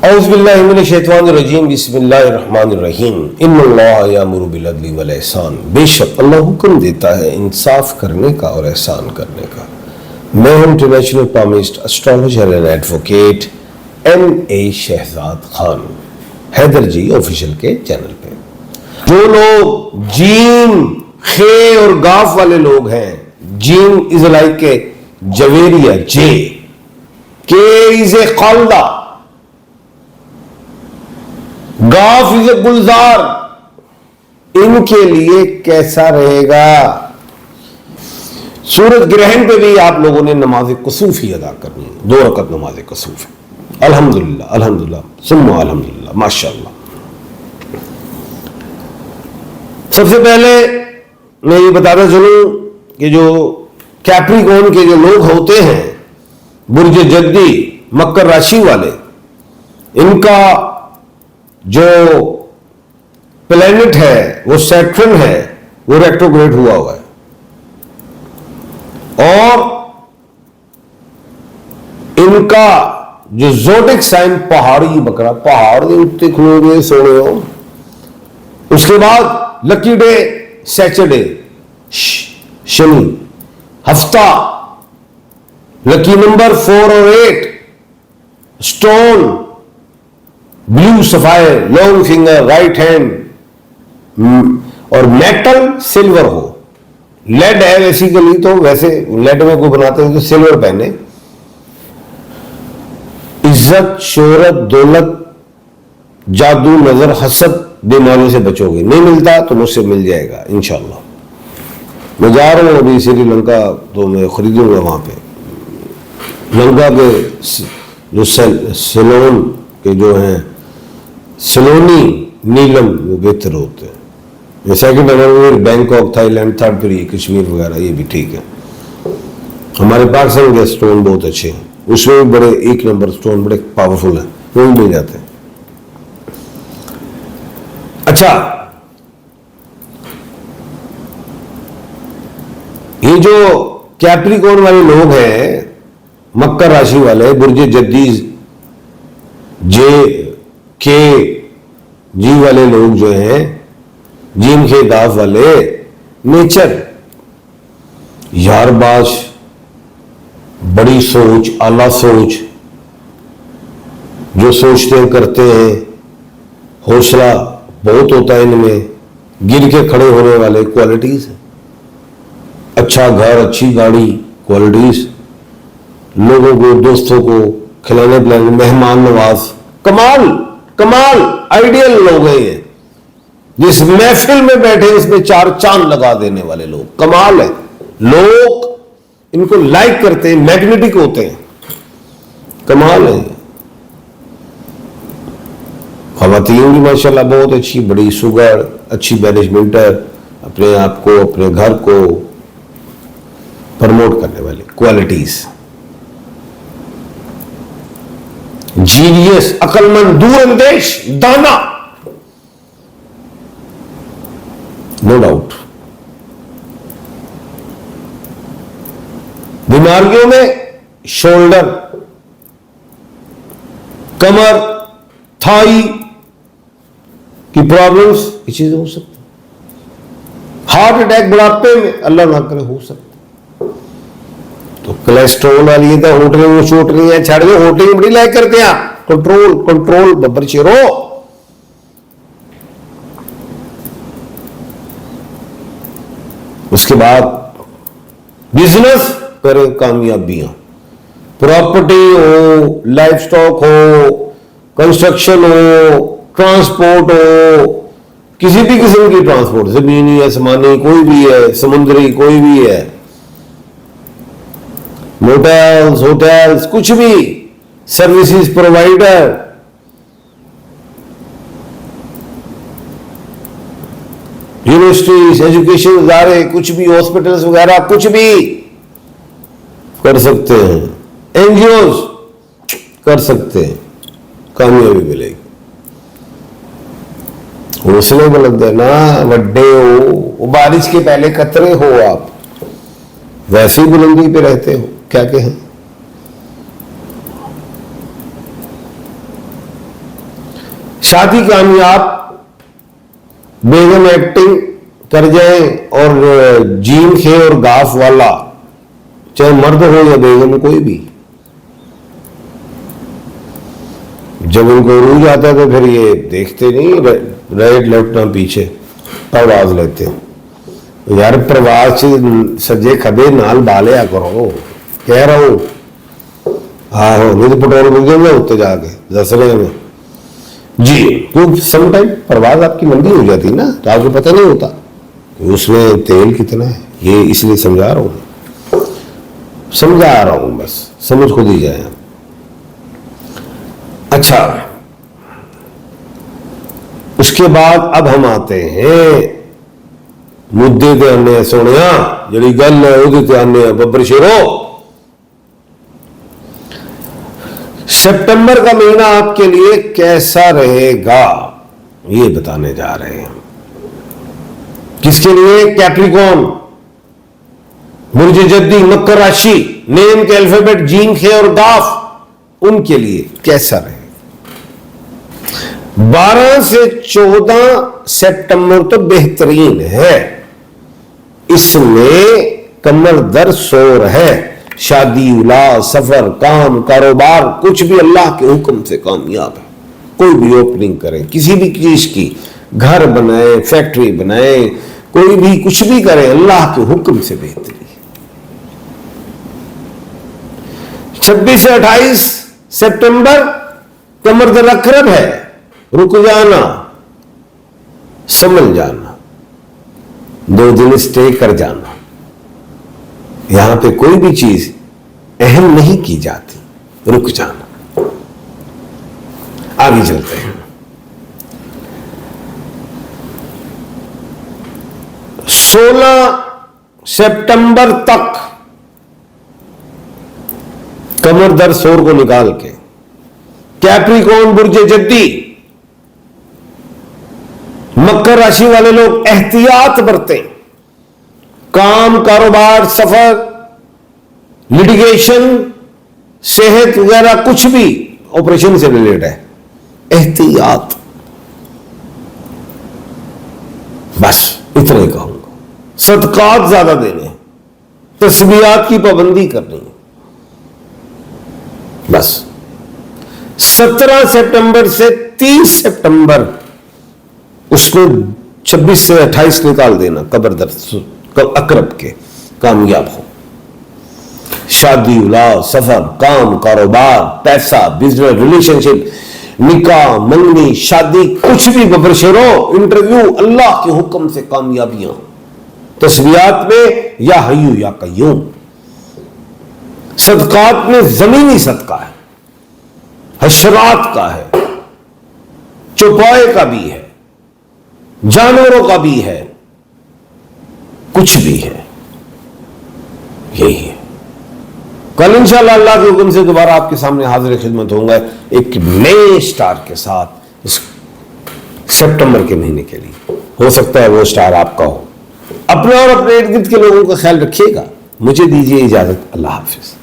اعوذ باللہ من الشیطان الرجیم بسم اللہ الرحمن الرحیم ان اللہ یامر بالعدل والاحسان، بے شک اللہ حکم دیتا ہے انصاف کرنے کا اور احسان کرنے کا۔ میں ہوں international palmist astrologer and advocate MA. Shahzad Khan, Haider ji official کے چینل پہ۔ جو لوگ جیم خے اور گاف والے لوگ ہیں، جیم از لائک اے جویریا جے، کے از اے خالدہ، گاف از اے گلزار، ان کے لیے کیسا رہے گا؟ سورج گرہن پہ بھی آپ لوگوں نے نماز کسوف ہی ادا کرنی ہے، 2 رکعت نماز کسوف ہے۔ الحمدللہ الحمدللہ ثم الحمدللہ، ماشاءاللہ۔ سب سے پہلے میں یہ بتاتا چلوں کہ جو کیپریکون کے جو لوگ ہوتے ہیں، برج جدی مکر راشی والے، ان کا جو پلینٹ ہے وہ سیٹرن ہے، وہ ریٹروگریڈ ہوا ہوا ہے، اور ان کا جو زوڈک سائن پہاڑی بکرا، پہاڑ اٹھتے کھلوگے سوڑے ہو۔ اس کے بعد لکی ڈے سیچرڈے، شنی، ہفتہ، لکی نمبر 4 اور 8، stone blue sapphire, long finger, right hand, اور میٹل سلور ہو۔ لیڈ ہے بیسیکلی، تو ویسے لیڈ میں کوئی بناتے ہیں تو سلور پہنے۔ عزت، شہرت، دولت، جادو، نظر، حسد، بیماریوں سے بچو گے۔ نہیں ملتا تو مجھ سے مل جائے گا انشاءاللہ۔ میں جا رہا ہوں ابھی سری لنکا، تو میں خریدوں گا وہاں پہ لنکا کے جو سیلون کے جو ہیں سلونی نیلم، وہ بہتر ہوتے ہیں۔ Second number Bangkok, Thailand, third پہ کشمیر وغیرہ، یہ بھی ٹھیک ہے۔ ہمارے پاکستان کے سٹون بہت اچھے ہیں، اس میں بھی بڑے 1 نمبر سٹون بڑے پاورفل ہیں، وہ بھی مل جاتے ہیں۔ اچھا، یہ جو کیپریکون والے لوگ ہیں، مکر راشی والے، برج جدی جے کے جی والے لوگ جو ہیں، جیم کے گاف والے، نیچر، یار باز، بڑی سوچ، اعلیٰ سوچ، جو سوچتے ہیں کرتے ہیں، حوصلہ بہت ہوتا ہے ان میں، گر کے کھڑے ہونے والے کوالٹیز، اچھا گھر، اچھی گاڑی، کوالٹیز، لوگوں کو، دوستوں کو کھلانے پلانے، مہمان نواز، کمال کمال آئیڈیل لوگ ہیں یہ۔ جس محفل میں بیٹھے اس میں 4 چاند لگا دینے والے لوگ، کمال ہے۔ لوگ ان کو لائک کرتے ہیں، میگنیٹک ہوتے ہیں، کمال ہے۔ خواتین بھی ماشاءاللہ بہت اچھی، بڑی سگر، اچھی مینجمنٹر، اپنے آپ کو، اپنے گھر کو پروموٹ کرنے والی کوالٹیز، جینیس، عقل مند، دور اندیش، دانا، نو ڈاؤٹ۔ بیماریوں میں شولڈر، کمر، تھائی کی پرابلمز، یہ چیزیں ہو سکتی۔ ہارٹ اٹیک بڑھاپے میں اللہ نہ کرے ہو سکتا۔ تو کولیسٹرول والی تو ہوٹلیں چھوٹ رہی ہیں، چھڑ دو، ہوٹلیں بڑی لائک کرتے ہیں۔ کنٹرول کنٹرول ببر چیرو۔ اس کے بعد بزنس کرے، کامیابیاں، پراپرٹی ہو، لائف سٹاک ہو، کنسٹرکشن ہو، ٹرانسپورٹ ہو، کسی بھی قسم کی ٹرانسپورٹ، زمینی، آسمانی، کوئی بھی ہے، سمندری، کوئی بھی ہے، موٹلز، ہوٹلز، کچھ بھی، سروسز پرووائڈر، یونیورسٹیز، ایجوکیشن ادارے، کچھ بھی، ہاسپٹلز وغیرہ، کچھ بھی کر سکتے ہیں، این جی اوز کر سکتے ہیں، کامیابی ملے گی۔ حوصلے بلند ہے نا، وڈے ہو، بارش کے پہلے قطرے ہو، آپ ویسے ہی بلندی پہ رہتے ہو، کیا کہیں۔ شادی کامیاب، بیگم ایکٹنگ کر جائیں اور جیم خے اور گاف والا، چاہے مرد ہو یا بیگم کوئی بھی، جب ان کو عروج آتا ہے تو پھر یہ دیکھتے نہیں رائٹ لیفٹ نہ پیچھے پرواز لیتے. یار پرواز سے سجے کھبے نال بالیا کرو، کہہ رہا ہوں. آہو نہیں تو پٹرول مل جائیں گے ہوتے جا کے دسرے میں جی. سم ٹائم پرواز آپ کی مندی ہو جاتی نا تو آپ کو پتہ نہیں ہوتا اس میں تیل کتنا ہے. یہ اس لیے سمجھا رہا ہوں بس سمجھ خود ہی جائیں. اچھا اس کے بعد اب ہم آتے ہیں مدے تے آنے سونیا جڑی گل ہے وہ تے آنے ببر شیرو. سپٹمبر کا مہینہ آپ کے لیے کیسا رہے گا یہ بتانے جا رہے ہیں. کس کے لیے؟ کیپریکون، برج جدی، مکر راشی، نیم کے الفابیٹ جیم خے اور گاف، ان کے لیے کیسا رہے؟ 12 سے 14 سپٹمبر تو بہترین ہے. اس میں کمر در سور ہے. شادی، اولاد، سفر، کام، کاروبار کچھ بھی اللہ کے حکم سے کامیاب ہے. کوئی بھی اوپننگ کریں کسی بھی چیز کی، گھر بنائیں، فیکٹری بنائیں، کوئی بھی کچھ بھی کریں اللہ کے حکم سے بہتری. 26 سے 28 سپٹمبر کمر در اقرب ہے. رک جانا، سنبھل جانا، 2 دن اسٹے کر جانا. یہاں پہ کوئی بھی چیز اہم نہیں کی جاتی، رک جانا. آگے چلتے ہیں. 16 سپٹمبر تک کمر در سور کو نکال کے کیپریکون، برج جدی، مکر راشی والے لوگ احتیاط برتیں. کام، کاروبار، سفر، لٹیگیشن، صحت وغیرہ کچھ بھی آپریشن سے ریلیٹ ہے، احتیاط. بس اتنا ہی کہوں گا. صدقات زیادہ دینے، تسبیحات کی پابندی کرنی. بس 17 سپٹمبر سے 30 سپٹمبر اس کو 26 سے 28 نکال دینا قبر در اقرب کے، کامیاب ہو. شادی، اولاد، سفر، کام، کاروبار، پیسہ، بزنس، ریلیشن شپ، نکاح، منگنی، شادی کچھ بھی ببر شیرو، انٹرویو، اللہ کے حکم سے کامیابیاں. تسبیحات میں یا حیو یا قیوم. صدقات میں زمینی صدقہ ہے، حشرات کا ہے، چوپائے کا بھی ہے، جانوروں کا بھی ہے، کچھ بھی ہے. یہی ہے. کل انشاءاللہ اللہ کے حکم سے دوبارہ آپ کے سامنے حاضر خدمت ہوں گا ایک نئے سٹار کے ساتھ اس سپٹمبر کے مہینے کے لیے. ہو سکتا ہے وہ سٹار آپ کا ہو. اپنا اور اپنے ارد گرد کے لوگوں کا خیال رکھیے گا. مجھے دیجیے اجازت. اللہ حافظ.